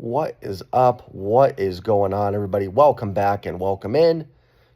What is up? What is going on, everybody? Welcome back and welcome in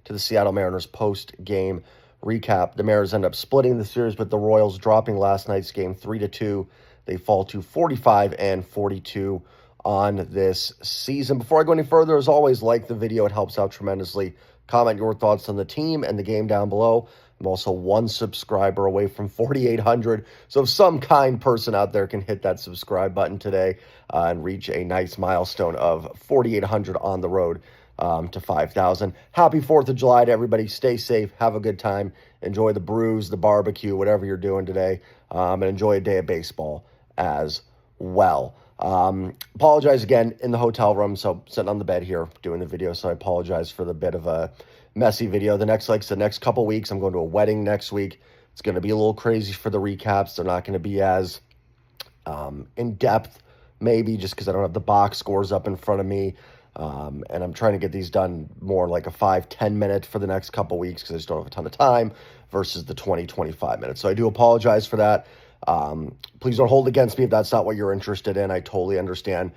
to the Seattle Mariners post-game recap. The Mariners end up splitting the series with the Royals, dropping last night's game 3-2. They fall to 45 and 42 on this season. Before I go any further, as always, like the video. It helps out tremendously. Comment your thoughts on the team and the game down below. I'm also one subscriber away from 4,800. So if some kind person out there can hit that subscribe button today and reach a nice milestone of 4,800 on the road to 5,000. Happy 4th of July to everybody. Stay safe. Have a good time. Enjoy the brews, the barbecue, whatever you're doing today. And enjoy a day of baseball as well. Apologize again in the hotel room. So sitting on the bed here doing the video. So I apologize for the bit of a messy video. The next couple weeks, I'm going to a wedding next week. It's going to be a little crazy for the recaps. They're not going to be as in depth, maybe just because I don't have the box scores up in front of me. And I'm trying to get these done more like a 5-10 minute for the next couple weeks because I just don't have a ton of time versus the 20-25 minutes. So I do apologize for that. Please don't hold against me if that's not what you're interested in. I totally understand.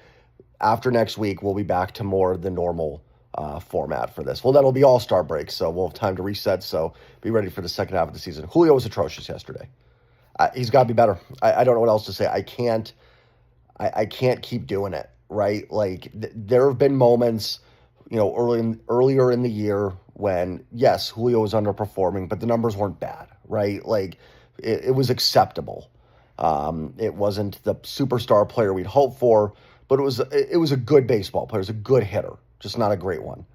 After next week, we'll be back to more the normal format for this. Well, that'll be all-star break, so we'll have time to reset, so be ready for the second half of the season. Julio was atrocious yesterday. He's got to be better. I don't know what else to say. I can't keep doing it, right? Like, there have been moments, earlier in the year when, yes, Julio was underperforming, but the numbers weren't bad, right? Like, it was acceptable. It wasn't the superstar player we'd hoped for, but it was a good baseball player. It was a good hitter, just not a great one.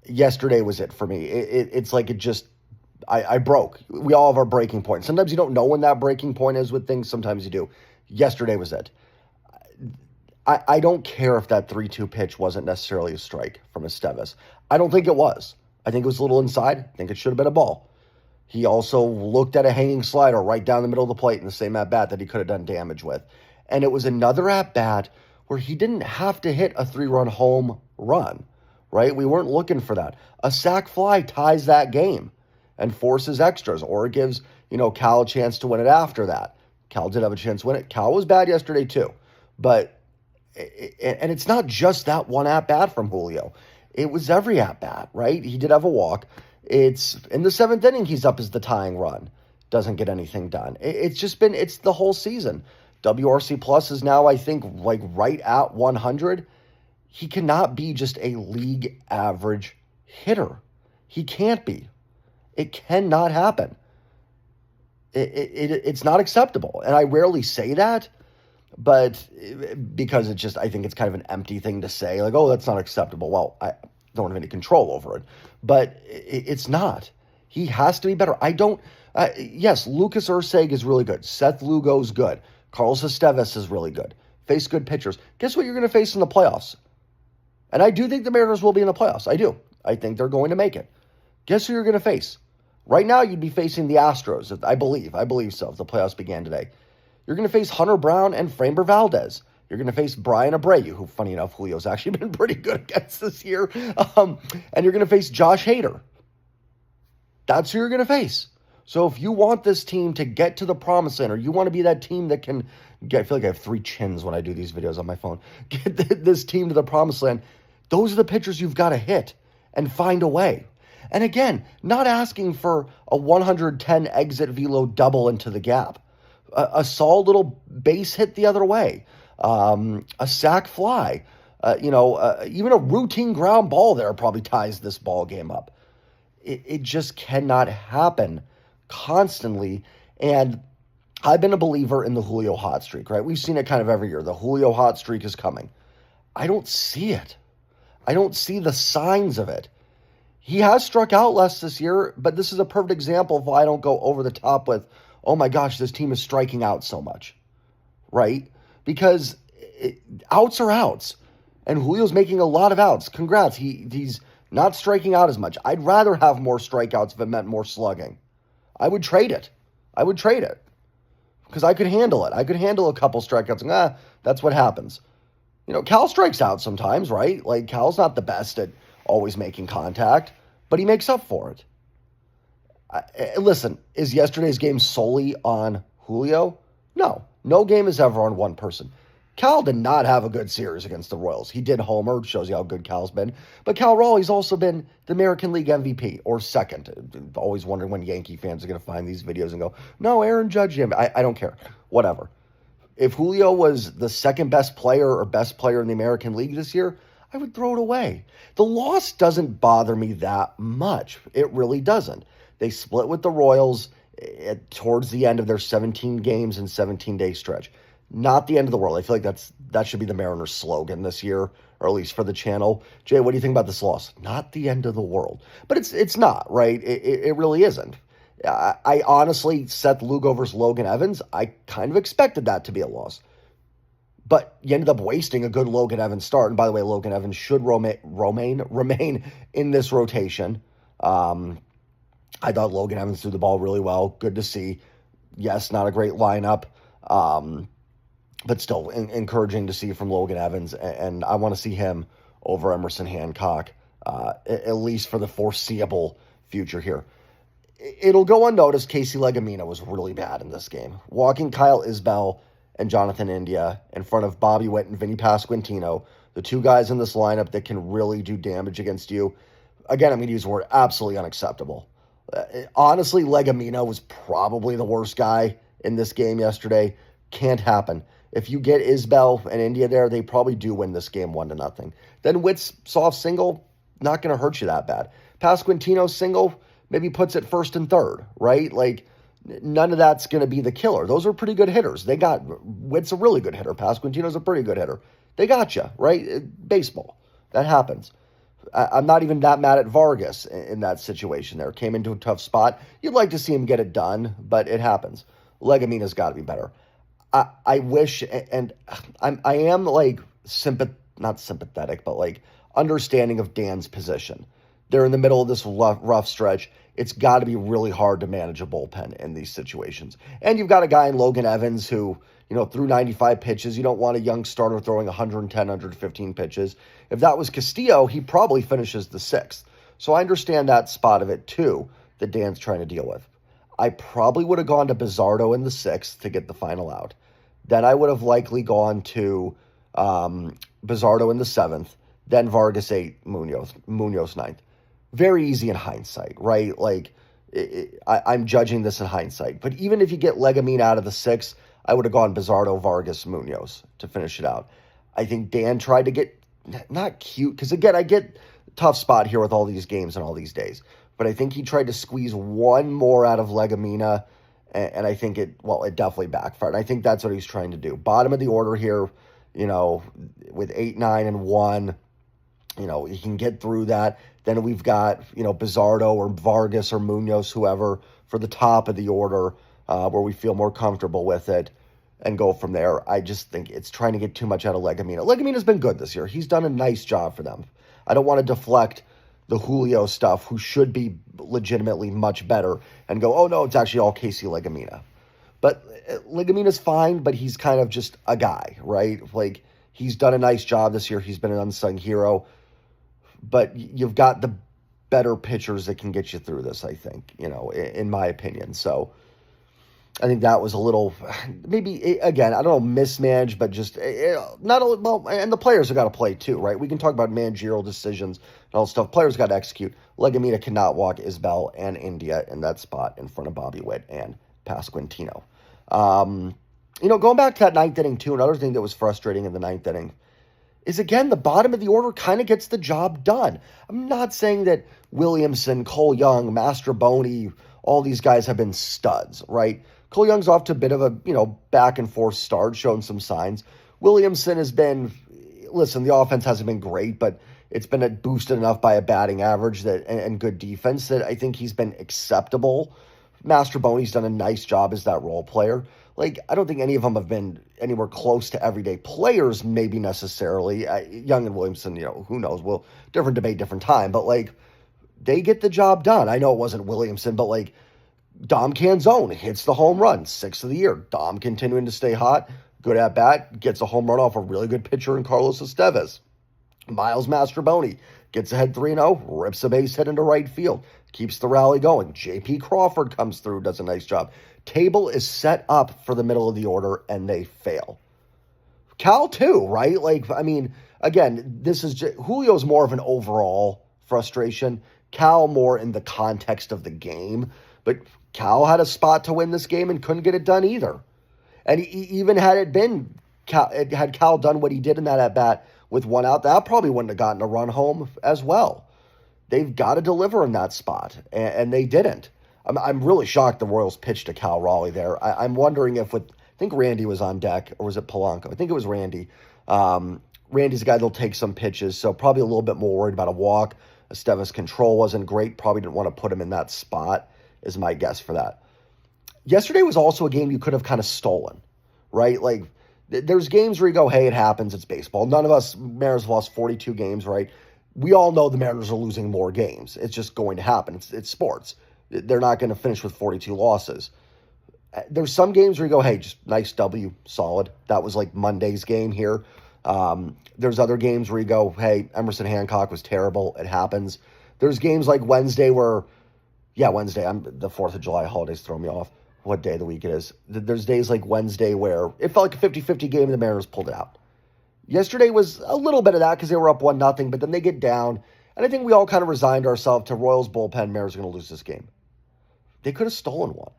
Yesterday was it for me. It's like I broke. We all have our breaking point. Sometimes you don't know when that breaking point is with things. Sometimes you do. Yesterday was it. I don't care if that 3-2 pitch wasn't necessarily a strike from Estevez. I don't think it was. I think it was a little inside. I think it should have been a ball. He also looked at a hanging slider right down the middle of the plate in the same at-bat that he could have done damage with. And it was another at-bat where he didn't have to hit a 3-run home run, right? We weren't looking for that. A sac fly ties that game and forces extras, or it gives, Cal a chance to win it after that. Cal did have a chance to win it. Cal was bad yesterday too. And it's not just that one at-bat from Julio. It was every at-bat, right? He did have a walk. It's in the 7th inning, he's up as the tying run. Doesn't get anything done. It's the whole season. WRC Plus is now, I think, like right at 100. He cannot be just a league average hitter. He can't be. It cannot happen. It's not acceptable. And I rarely say that, but because I think it's kind of an empty thing to say, like, oh, that's not acceptable. Well, I don't have any control over it, but it's not. He has to be better. Yes, Lucas Erceg is really good. Seth Lugo's good. Carlos Estevez is really good. Face good pitchers. Guess what you're going to face in the playoffs? And I do think the Mariners will be in the playoffs. I do. I think they're going to make it. Guess who you're going to face? Right now, you'd be facing the Astros, I believe. I believe so, if the playoffs began today. You're going to face Hunter Brown and Framber Valdez. You're going to face Brian Abreu, who, funny enough, Julio's actually been pretty good against this year. And you're going to face Josh Hader. That's who you're going to face. So if you want this team to get to the promised land, or you want to be that team that can get, I feel like I have 3 chins when I do these videos on my phone, get this team to the promised land, those are the pitchers you've got to hit and find a way. And again, not asking for a 110 exit velo double into the gap. A solid little base hit the other way. A sac fly. Even a routine ground ball there probably ties this ball game up. It just cannot happen constantly. And I've been a believer in the Julio hot streak, right? We've seen it kind of every year. The Julio hot streak is coming. I don't see it. I don't see the signs of it. He has struck out less this year, but this is a perfect example of why I don't go over the top with, oh my gosh, this team is striking out so much, right? Because outs are outs, and Julio's making a lot of outs. Congrats, he's not striking out as much. I'd rather have more strikeouts if it meant more slugging. I would trade it. Because I could handle it. I could handle a couple strikeouts, and that's what happens. Cal strikes out sometimes, right? Like, Cal's not the best at always making contact, but he makes up for it. Listen, is yesterday's game solely on Julio? No game is ever on one person. Cal did not have a good series against the Royals. He did homer, shows you how good Cal's been. But Cal Raleigh's also been the American League MVP, or second. Always wondering when Yankee fans are going to find these videos and go, no, Aaron Judge him. I don't care. Whatever. If Julio was the second best player or best player in the American League this year, I would throw it away. The loss doesn't bother me that much. It really doesn't. They split with the Royals towards the end of their 17 games and 17-day stretch. Not the end of the world. I feel like that should be the Mariners' slogan this year, or at least for the channel. Jay, what do you think about this loss? Not the end of the world. But it's not, right? It really isn't. I honestly, Seth Lugo versus Logan Evans, I kind of expected that to be a loss. But you ended up wasting a good Logan Evans start. And by the way, Logan Evans should remain in this rotation. I thought Logan Evans threw the ball really well. Good to see. Yes, not a great lineup. But still encouraging to see from Logan Evans, and I want to see him over Emerson Hancock, at least for the foreseeable future here. It'll go unnoticed, Casey Legumina was really bad in this game. Walking Kyle Isbell and Jonathan India in front of Bobby Witt and Vinny Pasquantino, the two guys in this lineup that can really do damage against you. Again, I'm going to use the word absolutely unacceptable. Honestly, Legumina was probably the worst guy in this game yesterday. Can't happen. If you get Isbell and India there, they probably do win this game 1-0. Then Witt's soft single, not going to hurt you that bad. Pasquantino's single maybe puts it first and third, right? Like, none of that's going to be the killer. Those are pretty good hitters. Witt's a really good hitter. Pasquantino's a pretty good hitter. They got you, right? Baseball. That happens. I'm not even that mad at Vargas in that situation there. Came into a tough spot. You'd like to see him get it done, but it happens. Legumina's got to be better. I wish, and I am like not sympathetic, but like understanding of Dan's position. They're in the middle of this rough stretch. It's got to be really hard to manage a bullpen in these situations. And you've got a guy in Logan Evans who, threw 95 pitches. You don't want a young starter throwing 110, 115 pitches. If that was Castillo, he probably finishes the sixth. So I understand that spot of it too that Dan's trying to deal with. I probably would have gone to Bizzardo in the sixth to get the final out. Then I would have likely gone to Bizzardo in the seventh, then Vargas 8, Munoz ninth. Very easy in hindsight, right? Like, I'm judging this in hindsight. But even if you get Legumina out of the sixth, I would have gone Bizzardo, Vargas, Munoz to finish it out. I think Dan tried to get, not cute, because again, I get tough spot here with all these games and all these days. But I think he tried to squeeze one more out of Legumina, and I think it definitely backfired. I think that's what he's trying to do. Bottom of the order here, with 8, 9, and 1, he can get through that. Then we've got, Bizzardo or Vargas or Munoz, whoever, for the top of the order, where we feel more comfortable with it, and go from there. I just think it's trying to get too much out of Legumina. Legumina's been good this year. He's done a nice job for them. I don't want to deflect the Julio stuff, who should be legitimately much better, and go, oh no, it's actually all Casey Legumina. But Legumina's fine, but he's kind of just a guy, right? Like, he's done a nice job this year. He's been an unsung hero. But you've got the better pitchers that can get you through this, I think, in my opinion. So I think that was a little, maybe, again, I don't know, mismanaged, but just not a, well, and the players have got to play too, right? We can talk about managerial decisions and all stuff. Players got to execute. Legumina cannot walk Isbell and India in that spot in front of Bobby Witt and Pasquantino. Going back to that ninth inning too, another thing that was frustrating in the ninth inning is, again, the bottom of the order kind of gets the job done. I'm not saying that Williamson, Cole Young, Mastroboni, all these guys have been studs, right? Cole Young's off to a bit of a, back and forth start, showing some signs. Williamson has been, listen, the offense hasn't been great, but it's been boosted enough by a batting average and good defense that I think he's been acceptable. Mastroboni's done a nice job as that role player. Like, I don't think any of them have been anywhere close to everyday players, maybe necessarily. Young and Williamson, who knows? Well, different debate, different time. But, they get the job done. I know it wasn't Williamson, but, Dom Canzone hits the home run, 6th of the year. Dom continuing to stay hot, good at bat, gets a home run off a really good pitcher in Carlos Estevez. Miles Mastroboni gets ahead 3-0, rips a base hit into right field, keeps the rally going. J.P. Crawford comes through, does a nice job. Table is set up for the middle of the order, and they fail. Cal too, right? Like, I mean, again, Julio's more of an overall frustration. Cal more in the context of the game. But Cal had a spot to win this game and couldn't get it done either. And even had it been had Cal done what he did in that at bat with one out, that probably wouldn't have gotten a run home as well. They've got to deliver in that spot, and they didn't. I'm really shocked the Royals pitched to Cal Raleigh there. I'm wondering if I think Randy was on deck, or was it Polanco? I think it was Randy. Randy's a guy that'll take some pitches, so probably a little bit more worried about a walk. Esteves' control wasn't great. Probably didn't want to put him in that spot, is my guess for that. Yesterday was also a game you could have kind of stolen, right? Like, there's games where you go, hey, it happens, it's baseball. None of us, Mariners have lost 42 games, right? We all know the Mariners are losing more games. It's just going to happen. It's sports. They're not going to finish with 42 losses. There's some games where you go, hey, just nice W, solid. That was like Monday's game here. There's other games where you go, hey, Emerson Hancock was terrible. It happens. There's games like Wednesday where, Wednesday, the 4th of July holidays throw me off what day of the week it is. There's days like Wednesday where it felt like a 50-50 game and the Mariners pulled it out. Yesterday was a little bit of that because they were up 1-0, but then they get down. And I think we all kind of resigned ourselves to Royals bullpen. Mariners are going to lose this game. They could have stolen one.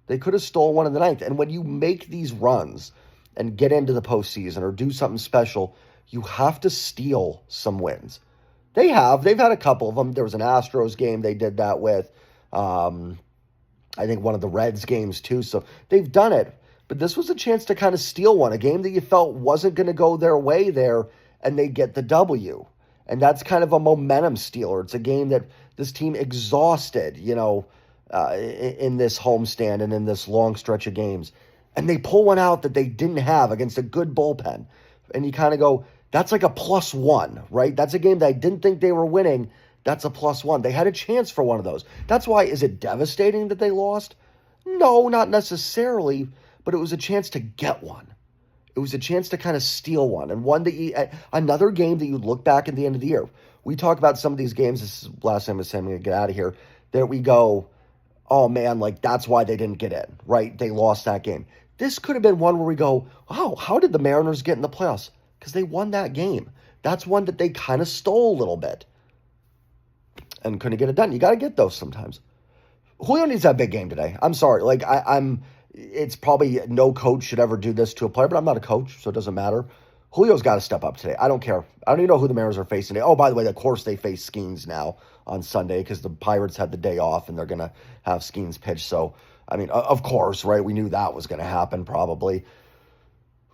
They could have stolen one in the 9th. And when you make these runs and get into the postseason or do something special, you have to steal some wins. They have. They've had a couple of them. There was an Astros game they did that with. I think one of the Reds games too. So they've done it. But this was a chance to kind of steal one, a game that you felt wasn't going to go their way there, and they get the W. And that's kind of a momentum stealer. It's a game that this team exhausted, in this homestand and in this long stretch of games. And they pull one out that they didn't have against a good bullpen. And you kind of go, that's like a +1, right? That's a game that I didn't think they were winning. That's a +1. They had a chance for one of those. That's why, is it devastating that they lost? No, not necessarily, but it was a chance to get one. It was a chance to kind of steal one. And one that another game that you'd look back at the end of the year. We talk about some of these games, this is the last time I'm going to get out of here, that we go, oh man, like that's why they didn't get in, right? They lost that game. This could have been one where we go, wow, how did the Mariners get in the playoffs? Because they won that game. That's one that they kind of stole a little bit and couldn't get it done. You got to get those sometimes. Julio needs that big game today. I'm sorry. Like, it's probably no coach should ever do this to a player, but I'm not a coach, so it doesn't matter. Julio's got to step up today. I don't care. I don't even know who the Mariners are facing today. Oh, by the way, of course they face Skeens now on Sunday because the Pirates had the day off and they're going to have Skeens pitch. So, I mean, of course, right? We knew that was going to happen probably.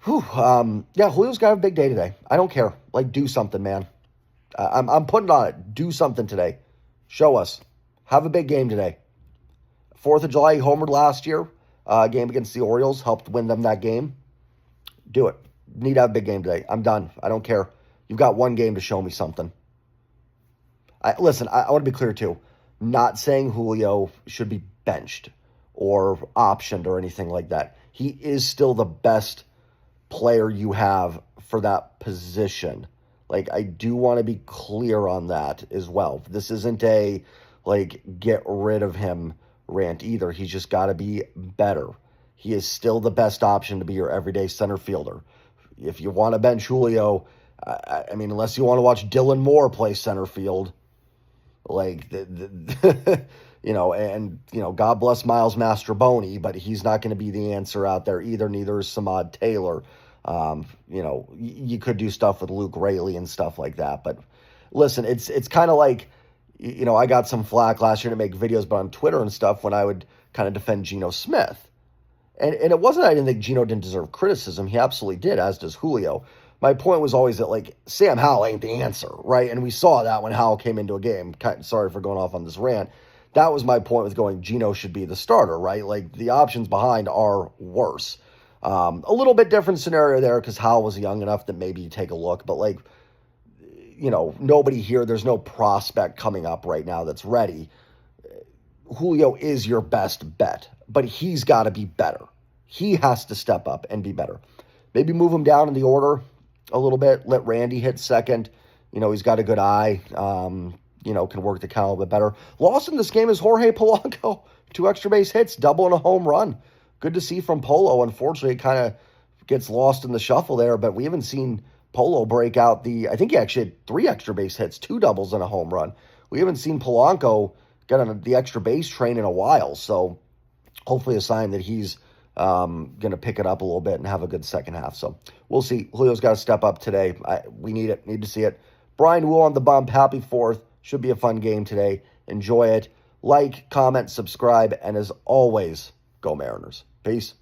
Julio's got a big day today. I don't care. Like, do something, man. I'm putting on it. Do something today. Show us. Have a big game today. 4th of July, he homered last year. Game against the Orioles, helped win them that game. Do it. Need to have a big game today. I'm done. I don't care. You've got one game to show me something. Listen, I want to be clear too. Not saying Julio should be benched or optioned or anything like that. He is still the best player you have for that position. Like, I do want to be clear on that as well. This isn't a, get rid of him rant either. He's just got to be better. He is still the best option to be your everyday center fielder. If you want to bench Julio, I mean, unless you want to watch Dylan Moore play center field, God bless Miles Mastroboni, but he's not going to be the answer out there either. Neither is Samad Taylor. You could do stuff with Luke Raley and stuff like that. But listen, it's kind of like, I got some flack last year to make videos, but on Twitter and stuff when I would kind of defend Geno Smith. And it wasn't, I didn't think Geno didn't deserve criticism. He absolutely did, as does Julio. My point was always that, Sam Howell ain't the answer, right? And we saw that when Howell came into a game. Sorry for going off on this rant. That was my point with going, Geno should be the starter, right? The options behind are worse. A little bit different scenario there because Howell was young enough that maybe you take a look. But, nobody here, there's no prospect coming up right now that's ready. Julio is your best bet, but he's got to be better. He has to step up and be better. Maybe move him down in the order a little bit. Let Randy hit second. He's got a good eye. Can work the count a little bit better. Lost in this game is Jorge Polanco. 2 extra base hits, double and a home run. Good to see from Polo. Unfortunately, it kind of gets lost in the shuffle there, but we haven't seen Polo break out I think he actually had 3 extra base hits, 2 doubles and a home run. We haven't seen Polanco get on the extra base train in a while, so hopefully a sign that he's going to pick it up a little bit and have a good second half. So we'll see. Julio's got to step up today. We need to see it. Brian Wu on the bump. Happy 4th. Should be a fun game today. Enjoy it. Like, comment, subscribe, and as always, go Mariners. Peace.